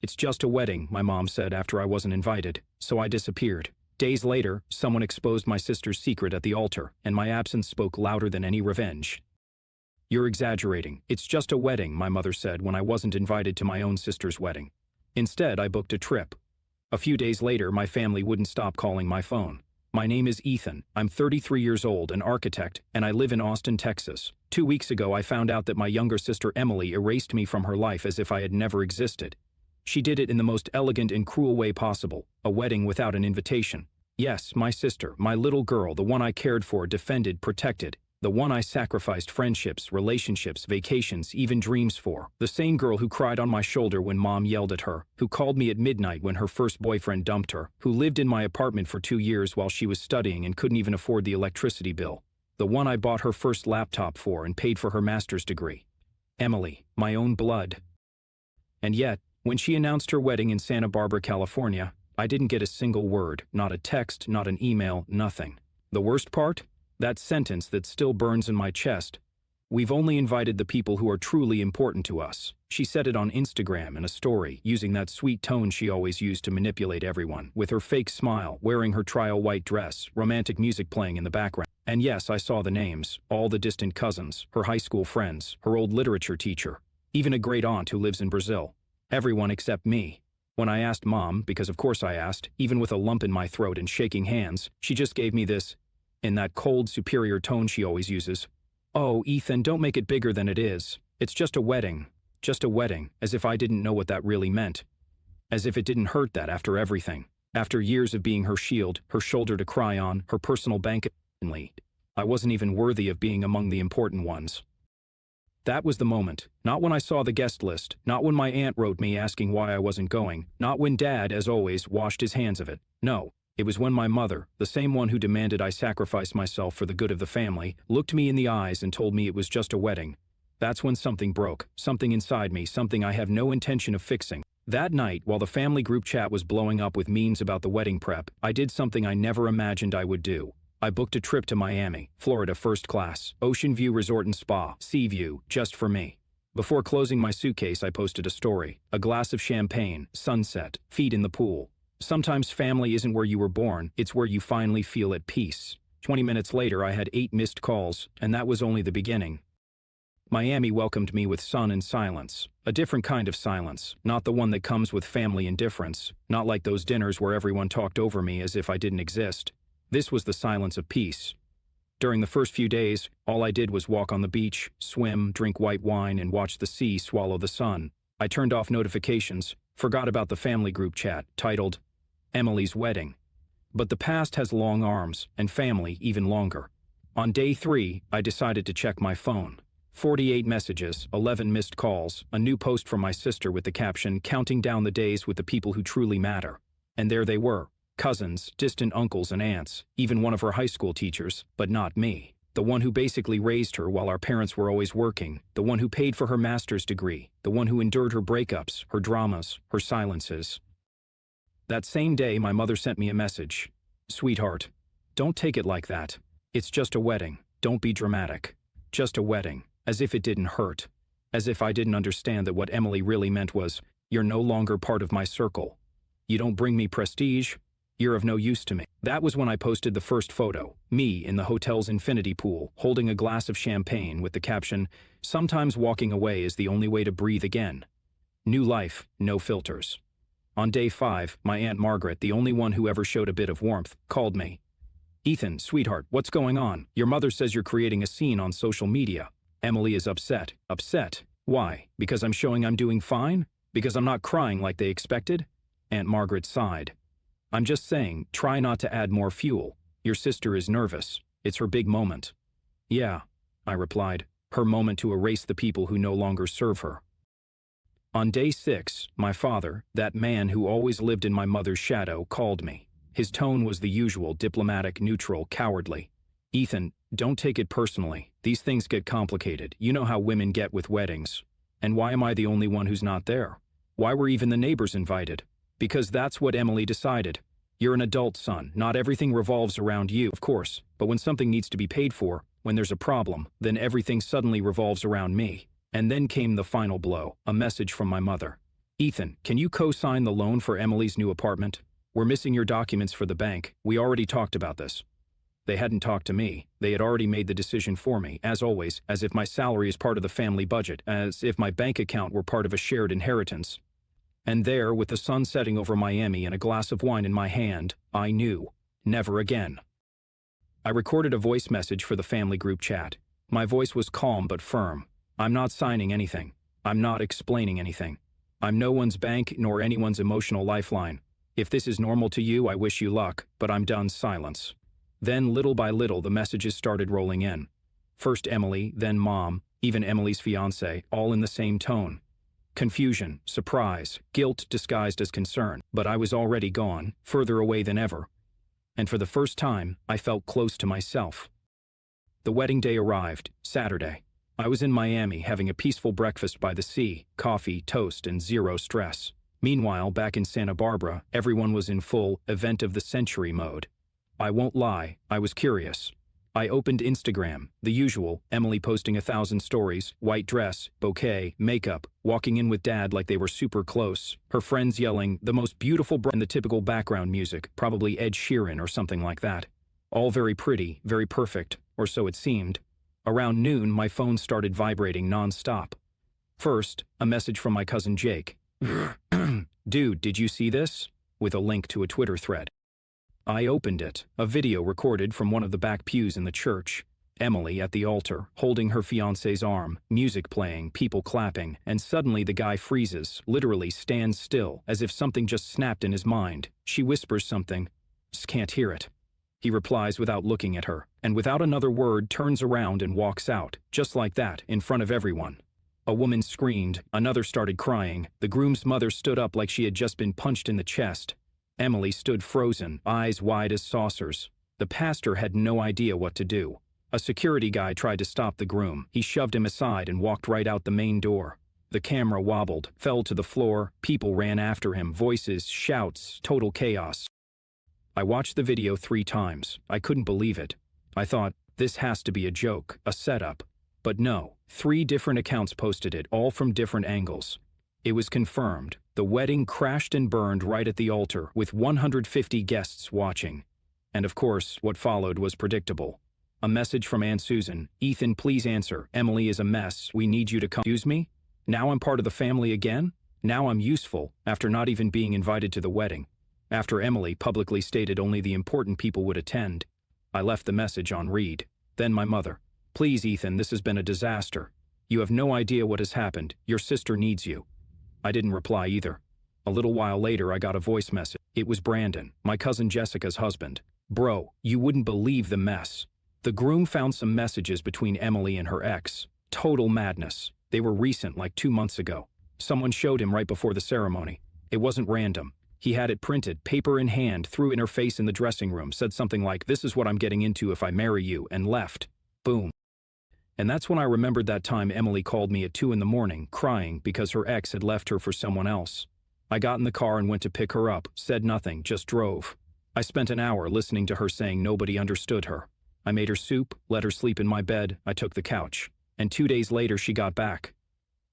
"It's just a wedding," my mom said after I wasn't invited, so I disappeared. Days later, someone exposed my sister's secret at the altar, and my absence spoke louder than any revenge. "You're exaggerating. It's just a wedding," my mother said when I wasn't invited to my own sister's wedding. Instead, I booked a trip. A few days later, my family wouldn't stop calling my phone. "My name is Ethan. I'm 33 years old, an architect, and I live in Austin, Texas. 2 weeks ago, I found out that my younger sister Emily erased me from her life as if I had never existed. She did it in the most elegant and cruel way possible, a wedding without an invitation. Yes, my sister, my little girl, the one I cared for, defended, protected, the one I sacrificed friendships, relationships, vacations, even dreams for. The same girl who cried on my shoulder when mom yelled at her, who called me at midnight when her first boyfriend dumped her, who lived in my apartment for 2 years while she was studying and couldn't even afford the electricity bill. The one I bought her first laptop for and paid for her master's degree. Emily, my own blood. And yet, when she announced her wedding in Santa Barbara, California, I didn't get a single word, not a text, not an email, nothing. The worst part? That sentence that still burns in my chest. "We've only invited the people who are truly important to us." She said it on Instagram in a story, using that sweet tone she always used to manipulate everyone, with her fake smile, wearing her trial white dress, romantic music playing in the background. And yes, I saw the names, all the distant cousins, her high school friends, her old literature teacher, even a great aunt who lives in Brazil. Everyone except me. When I asked Mom, because of course I asked, even with a lump in my throat and shaking hands, she just gave me this, in that cold, superior tone she always uses. "Oh, Ethan, don't make it bigger than it is. It's just a wedding. Just a wedding," as if I didn't know what that really meant. As if it didn't hurt that after everything. After years of being her shield, her shoulder to cry on, her personal bank. I wasn't even worthy of being among the important ones. That was the moment. Not when I saw the guest list, not when my aunt wrote me asking why I wasn't going, not when Dad, as always, washed his hands of it. No. It was when my mother, the same one who demanded I sacrifice myself for the good of the family, looked me in the eyes and told me it was just a wedding. That's when something broke, something inside me, something I have no intention of fixing. That night, while the family group chat was blowing up with memes about the wedding prep, I did something I never imagined I would do. I booked a trip to Miami, Florida, first class, Ocean View Resort and Spa, Sea View, just for me. Before closing my suitcase, I posted a story, a glass of champagne, sunset, feet in the pool. Sometimes family isn't where you were born, it's where you finally feel at peace. 20 minutes later, I had 8 missed calls, and that was only the beginning. Miami welcomed me with sun and silence. A different kind of silence, not the one that comes with family indifference, not like those dinners where everyone talked over me as if I didn't exist. This was the silence of peace. During the first few days, all I did was walk on the beach, swim, drink white wine, and watch the sea swallow the sun. I turned off notifications, forgot about the family group chat, titled Emily's Wedding. But the past has long arms, and family even longer. On day 3, I decided to check my phone. 48 messages, 11 missed calls, a new post from my sister with the caption, "Counting down the days with the people who truly matter." And there they were, cousins, distant uncles and aunts, even one of her high school teachers, but not me. The one who basically raised her while our parents were always working, the one who paid for her master's degree, the one who endured her breakups, her dramas, her silences. That same day, my mother sent me a message. "Sweetheart, don't take it like that. It's just a wedding. Don't be dramatic. Just a wedding." As if it didn't hurt. As if I didn't understand that what Emily really meant was, "You're no longer part of my circle. You don't bring me prestige. You're of no use to me." That was when I posted the first photo, me in the hotel's infinity pool, holding a glass of champagne with the caption, "Sometimes walking away is the only way to breathe again." New life, no filters. On day 5, my Aunt Margaret, the only one who ever showed a bit of warmth, called me. "Ethan, sweetheart, what's going on? Your mother says you're creating a scene on social media. Emily is upset." Upset? Why? Because I'm showing I'm doing fine? Because I'm not crying like they expected? Aunt Margaret sighed. "I'm just saying, try not to add more fuel. Your sister is nervous. It's her big moment." "Yeah," I replied, "her moment to erase the people who no longer serve her." On day 6, my father, that man who always lived in my mother's shadow, called me. His tone was the usual, diplomatic, neutral, cowardly. "Ethan, don't take it personally. These things get complicated. You know how women get with weddings. And why am I the only one who's not there? Why were even the neighbors invited? Because that's what Emily decided. You're an adult, son. Not everything revolves around you, of course. But when something needs to be paid for, when there's a problem, then everything suddenly revolves around me." And then came the final blow, a message from my mother. Ethan, can you co-sign the loan for Emily's new apartment? We're missing your documents for the bank. We already talked about this. They hadn't talked to me. They had already made the decision for me, as always, as if my salary is part of the family budget, as if my bank account were part of a shared inheritance. And there, with the sun setting over Miami and a glass of wine in my hand, I knew. Never again. I recorded a voice message for the family group chat. My voice was calm but firm. I'm not signing anything. I'm not explaining anything. I'm no one's bank nor anyone's emotional lifeline. If this is normal to you, I wish you luck, but I'm done. Silence. Then, little by little, the messages started rolling in. First Emily, then Mom, even Emily's fiancé, all in the same tone. Confusion, surprise, guilt disguised as concern, but I was already gone, further away than ever. And for the first time, I felt close to myself. The wedding day arrived, Saturday. I was in Miami having a peaceful breakfast by the sea, coffee, toast, and zero stress. Meanwhile, back in Santa Barbara, everyone was in full event of the century mode. I won't lie, I was curious. I opened Instagram, the usual, Emily posting 1,000 stories, white dress, bouquet, makeup, walking in with Dad like they were super close, her friends yelling, the most beautiful and the typical background music, probably Ed Sheeran or something like that. All very pretty, very perfect, or so it seemed. Around noon, my phone started vibrating non-stop. First, a message from my cousin Jake. Dude, did you see this? With a link to a Twitter thread. I opened it, a video recorded from one of the back pews in the church. Emily at the altar, holding her fiancé's arm, music playing, people clapping, and suddenly the guy freezes, literally stands still, as if something just snapped in his mind. She whispers something. Just can't hear it. He replies without looking at her, and without another word turns around and walks out, just like that, in front of everyone. A woman screamed, another started crying, the groom's mother stood up like she had just been punched in the chest. Emily stood frozen, eyes wide as saucers. The pastor had no idea what to do. A security guy tried to stop the groom. He shoved him aside and walked right out the main door. The camera wobbled, fell to the floor, people ran after him, voices, shouts, total chaos. I watched the video 3 times. I couldn't believe it. I thought, this has to be a joke, a setup. But no, 3 different accounts posted it, all from different angles. It was confirmed. The wedding crashed and burned right at the altar, with 150 guests watching. And of course, what followed was predictable. A message from Aunt Susan. Ethan, please answer. Emily is a mess. We need you to come. Excuse me? Now I'm part of the family again? Now I'm useful, after not even being invited to the wedding. After Emily publicly stated only the important people would attend. I left the message on read. Then my mother. Please, Ethan, this has been a disaster. You have no idea what has happened. Your sister needs you. I didn't reply either. A little while later, I got a voice message. It was Brandon, my cousin Jessica's husband. Bro, you wouldn't believe the mess. The groom found some messages between Emily and her ex. Total madness. They were recent, like 2 months ago. Someone showed him right before the ceremony. It wasn't random. He had it printed, paper in hand, threw in her face in the dressing room, said something like, this is what I'm getting into if I marry you, and left. Boom. And that's when I remembered that time Emily called me at 2 in the morning, crying because her ex had left her for someone else. I got in the car and went to pick her up, said nothing, just drove. I spent an hour listening to her saying nobody understood her. I made her soup, let her sleep in my bed, I took the couch. And 2 days later she got back.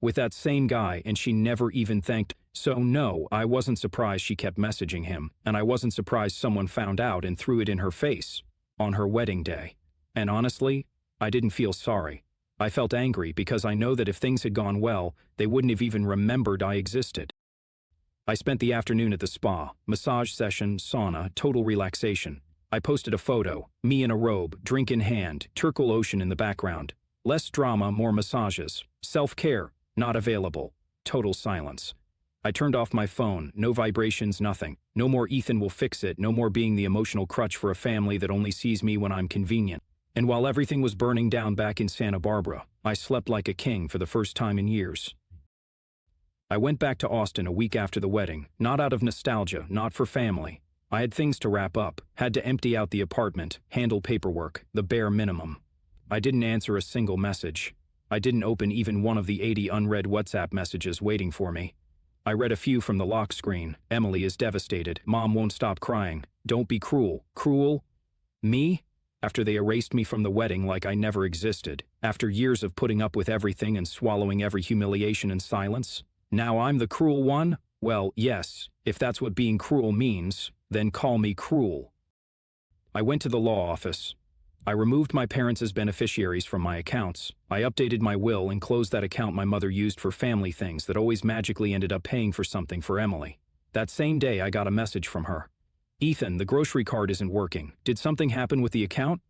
With that same guy, and she never even thanked. So no, I wasn't surprised she kept messaging him, and I wasn't surprised someone found out and threw it in her face. On her wedding day. And honestly, I didn't feel sorry. I felt angry because I know that if things had gone well, they wouldn't have even remembered I existed. I spent the afternoon at the spa, massage session, sauna, total relaxation. I posted a photo, me in a robe, drink in hand, turquoise ocean in the background. Less drama, more massages. Self-care, not available. Total silence. I turned off my phone, no vibrations, nothing. No more Ethan will fix it, no more being the emotional crutch for a family that only sees me when I'm convenient. And while everything was burning down back in Santa Barbara, I slept like a king for the first time in years. I went back to Austin a week after the wedding, not out of nostalgia, not for family. I had things to wrap up, had to empty out the apartment, handle paperwork, the bare minimum. I didn't answer a single message. I didn't open even one of the 80 unread WhatsApp messages waiting for me. I read a few from the lock screen. Emily is devastated. Mom won't stop crying. Don't be cruel. Cruel? Me? After they erased me from the wedding like I never existed, after years of putting up with everything and swallowing every humiliation in silence, Now I'm the cruel one? Well, yes, if that's what being cruel means, then call me cruel. I went to the law office. I removed my parents as beneficiaries from my accounts. I updated my will and closed that account my mother used for family things that always magically ended up paying for something for Emily. That same day, I got a message from her. Ethan, the grocery card isn't working. Did something happen with the account?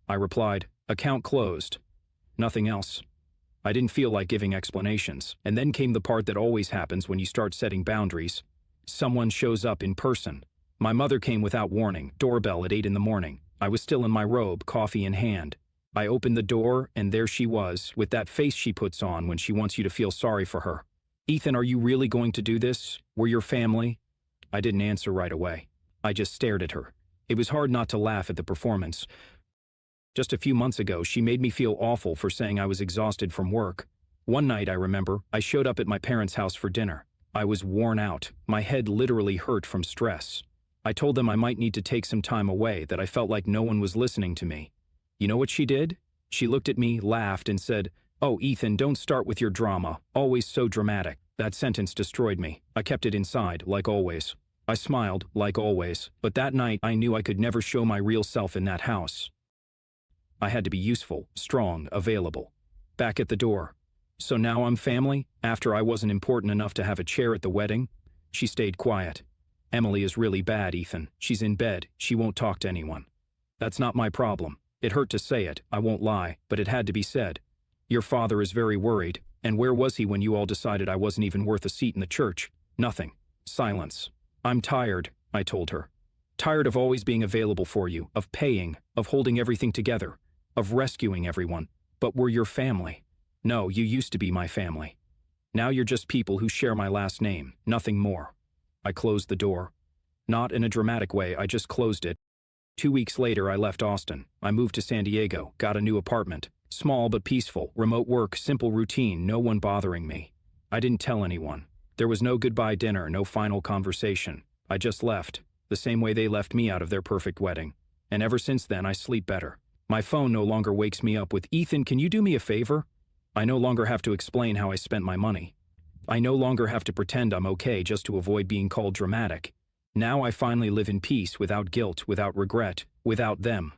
I replied, account closed. Nothing else. I didn't feel like giving explanations. And then came the part that always happens when you start setting boundaries. Someone shows up in person. My mother came without warning, doorbell at 8 in the morning. I was still in my robe, coffee in hand. I opened the door, and there she was, with that face she puts on when she wants you to feel sorry for her. Ethan, are you really going to do this? We're your family? I didn't answer right away. I just stared at her. It was hard not to laugh at the performance. Just a few months ago, she made me feel awful for saying I was exhausted from work. One night, I remember, I showed up at my parents' house for dinner. I was worn out. My head literally hurt from stress. I told them I might need to take some time away, that I felt like no one was listening to me. You know what she did? She looked at me, laughed, and said, "Oh, Ethan, don't start with your drama. Always so dramatic." That sentence destroyed me. I kept it inside, like always. I smiled, like always, but that night I knew I could never show my real self in that house. I had to be useful, strong, available. Back at the door. So now I'm family, after I wasn't important enough to have a chair at the wedding? She stayed quiet. Emily is really bad, Ethan. She's in bed. She won't talk to anyone. That's not my problem. It hurt to say it, I won't lie, but it had to be said. Your father is very worried, and where was he when you all decided I wasn't even worth a seat in the church? Nothing. Silence. I'm tired, I told her. Tired of always being available for you, of paying, of holding everything together, of rescuing everyone. But we're your family. No, you used to be my family. Now you're just people who share my last name, nothing more. I closed the door. Not in a dramatic way, I just closed it. 2 weeks later, I left Austin. I moved to San Diego, got a new apartment. Small but peaceful, remote work, simple routine, no one bothering me. I didn't tell anyone. There was no goodbye dinner, no final conversation. I just left, the same way they left me out of their perfect wedding. And ever since then, I sleep better. My phone no longer wakes me up with, "Ethan, can you do me a favor?" I no longer have to explain how I spent my money. I no longer have to pretend I'm okay just to avoid being called dramatic. Now I finally live in peace, without guilt, without regret, without them.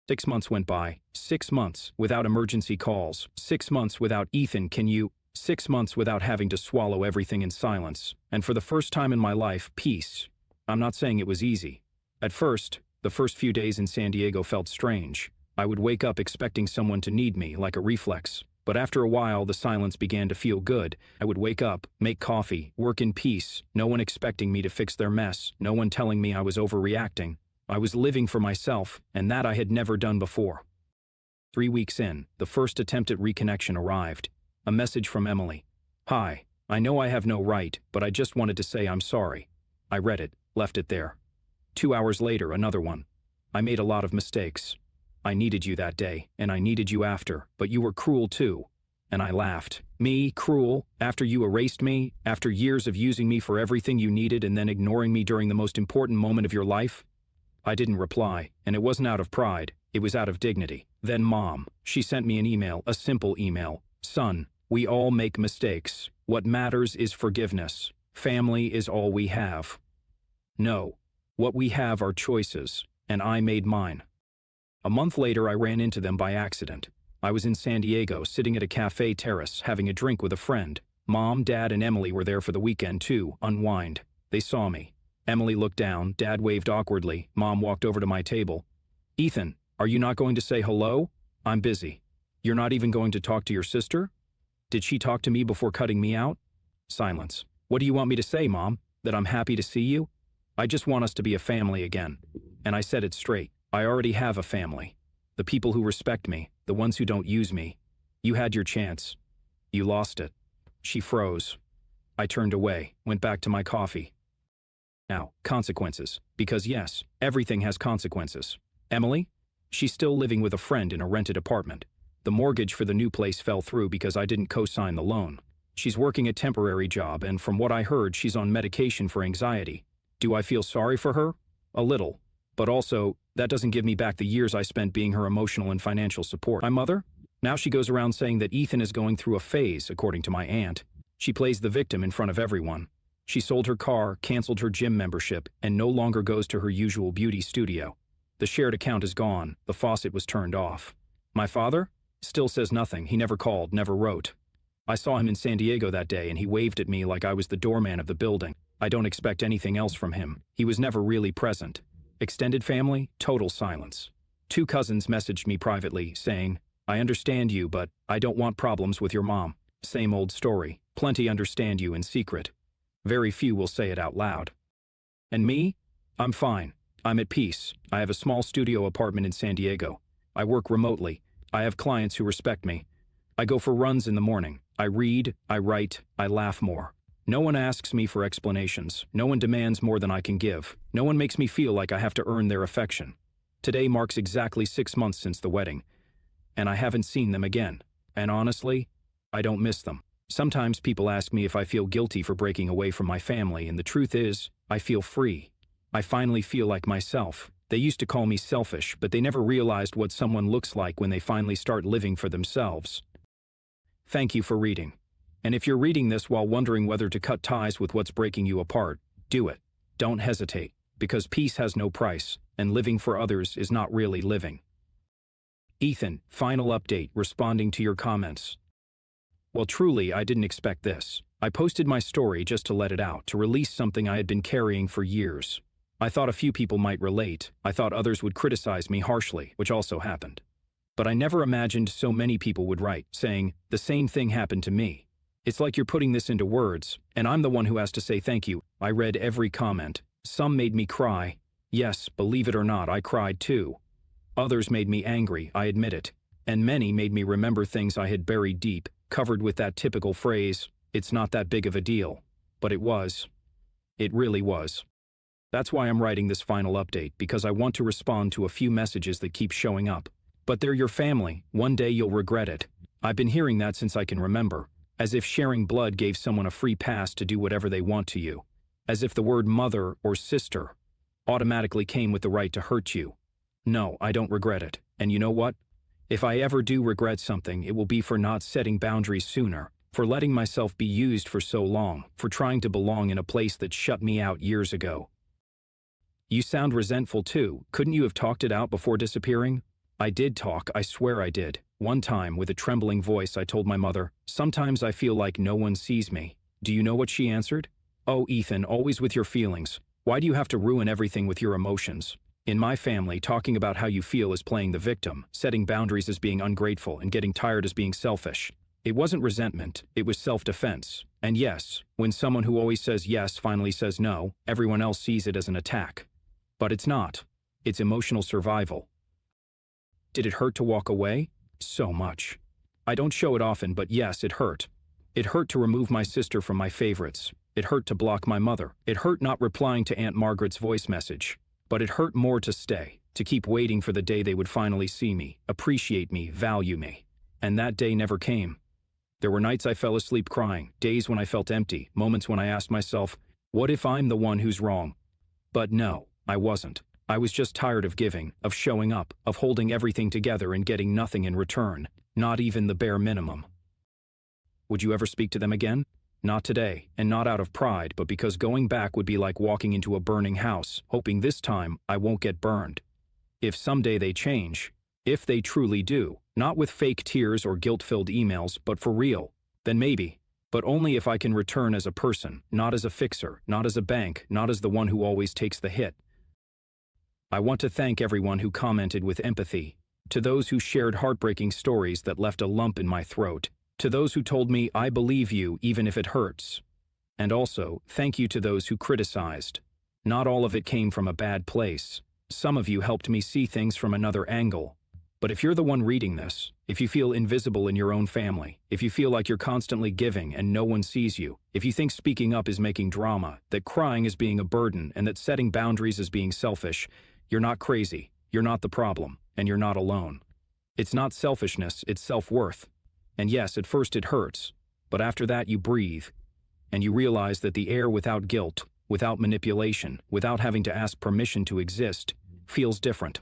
6 months went by. 6 months without emergency calls. 6 months without Ethan, can you? 6 months without having to swallow everything in silence. And for the first time in my life, peace. I'm not saying it was easy. At first, the first few days in San Diego felt strange. I would wake up expecting someone to need me, like a reflex. But after a while, the silence began to feel good. I would wake up, make coffee, work in peace, no one expecting me to fix their mess, no one telling me I was overreacting. I was living for myself, and that I had never done before. 3 weeks in, the first attempt at reconnection arrived. A message from Emily. "Hi, I know I have no right, but I just wanted to say I'm sorry." I read it, left it there. 2 hours later, another one. "I made a lot of mistakes. I needed you that day, and I needed you after, but you were cruel too." And I laughed. Me, cruel, after you erased me, after years of using me for everything you needed and then ignoring me during the most important moment of your life? I didn't reply, and it wasn't out of pride, it was out of dignity. Then Mom, she sent me an email, a simple email. "Son, we all make mistakes. What matters is forgiveness. Family is all we have." No, what we have are choices, and I made mine. A month later, I ran into them by accident. I was in San Diego, sitting at a cafe terrace, having a drink with a friend. Mom, Dad, and Emily were there for the weekend too, unwind. They saw me. Emily looked down, Dad waved awkwardly, Mom walked over to my table. "Ethan, are you not going to say hello? I'm busy." "You're not even going to talk to your sister?" "Did she talk to me before cutting me out?" Silence. "What do you want me to say, Mom? That I'm happy to see you? I just want us to be a family again." And I said it straight. I already have a family. The people who respect me, the ones who don't use me. You had your chance. You lost it. She froze. I turned away, went back to my coffee. Now, consequences. Because yes, everything has consequences. Emily? She's still living with a friend in a rented apartment. The mortgage for the new place fell through because I didn't co-sign the loan. She's working a temporary job, and from what I heard, she's on medication for anxiety. Do I feel sorry for her? A little. But also, that doesn't give me back the years I spent being her emotional and financial support. My mother? Now she goes around saying that Ethan is going through a phase, according to my aunt. She plays the victim in front of everyone. She sold her car, canceled her gym membership, and no longer goes to her usual beauty studio. The shared account is gone, the faucet was turned off. My father? Still says nothing, he never called, never wrote. I saw him in San Diego that day and he waved at me like I was the doorman of the building. I don't expect anything else from him. He was never really present. Extended family, total silence. 2 cousins messaged me privately, saying, I understand you, but I don't want problems with your mom. Same old story. Plenty understand you in secret. Very few will say it out loud. And me? I'm fine. I'm at peace. I have a small studio apartment in San Diego. I work remotely. I have clients who respect me. I go for runs in the morning. I read, I write, I laugh more. No one asks me for explanations. No one demands more than I can give. No one makes me feel like I have to earn their affection. Today marks exactly 6 months since the wedding, and I haven't seen them again. And honestly, I don't miss them. Sometimes people ask me if I feel guilty for breaking away from my family, and the truth is, I feel free. I finally feel like myself. They used to call me selfish, but they never realized what someone looks like when they finally start living for themselves. Thank you for reading. And if you're reading this while wondering whether to cut ties with what's breaking you apart, do it. Don't hesitate, because peace has no price, and living for others is not really living. Ethan, final update, responding to your comments. Well, truly, I didn't expect this. I posted my story just to let it out, to release something I had been carrying for years. I thought a few people might relate. I thought others would criticize me harshly, which also happened. But I never imagined so many people would write, saying, the same thing happened to me. It's like you're putting this into words, and I'm the one who has to say thank you. I read every comment. Some made me cry. Yes, believe it or not, I cried too. Others made me angry, I admit it. And many made me remember things I had buried deep, covered with that typical phrase, it's not that big of a deal. But it was. It really was. That's why I'm writing this final update, because I want to respond to a few messages that keep showing up. But they're your family, one day you'll regret it. I've been hearing that since I can remember. As if sharing blood gave someone a free pass to do whatever they want to you. As if the word mother or sister automatically came with the right to hurt you. No, I don't regret it. And you know what? If I ever do regret something, it will be for not setting boundaries sooner, for letting myself be used for so long, for trying to belong in a place that shut me out years ago. You sound resentful too. Couldn't you have talked it out before disappearing? I did talk, I swear I did. One time, with a trembling voice, I told my mother, sometimes I feel like no one sees me. Do you know what she answered? Oh, Ethan, always with your feelings. Why do you have to ruin everything with your emotions? In my family, talking about how you feel is playing the victim, setting boundaries as being ungrateful, and getting tired as being selfish. It wasn't resentment, it was self-defense. And yes, when someone who always says yes finally says no, everyone else sees it as an attack. But it's not. It's emotional survival. Did it hurt to walk away? So much. I don't show it often, but yes, it hurt. It hurt to remove my sister from my favorites. It hurt to block my mother. It hurt not replying to Aunt Margaret's voice message. But it hurt more to stay, to keep waiting for the day they would finally see me, appreciate me, value me. And that day never came. There were nights I fell asleep crying, days when I felt empty, moments when I asked myself, what if I'm the one who's wrong? But no, I wasn't. I was just tired of giving, of showing up, of holding everything together and getting nothing in return, not even the bare minimum. Would you ever speak to them again? Not today, and not out of pride, but because going back would be like walking into a burning house, hoping this time I won't get burned. If someday they change, if they truly do, not with fake tears or guilt-filled emails, but for real, then maybe. But only if I can return as a person, not as a fixer, not as a bank, not as the one who always takes the hit. I want to thank everyone who commented with empathy, to those who shared heartbreaking stories that left a lump in my throat, to those who told me I believe you even if it hurts. And also, thank you to those who criticized. Not all of it came from a bad place. Some of you helped me see things from another angle. But if you're the one reading this, if you feel invisible in your own family, if you feel like you're constantly giving and no one sees you, if you think speaking up is making drama, that crying is being a burden, and that setting boundaries is being selfish, you're not crazy, you're not the problem, and you're not alone. It's not selfishness, it's self-worth. And yes, at first it hurts, but after that you breathe, and you realize that the air without guilt, without manipulation, without having to ask permission to exist, feels different.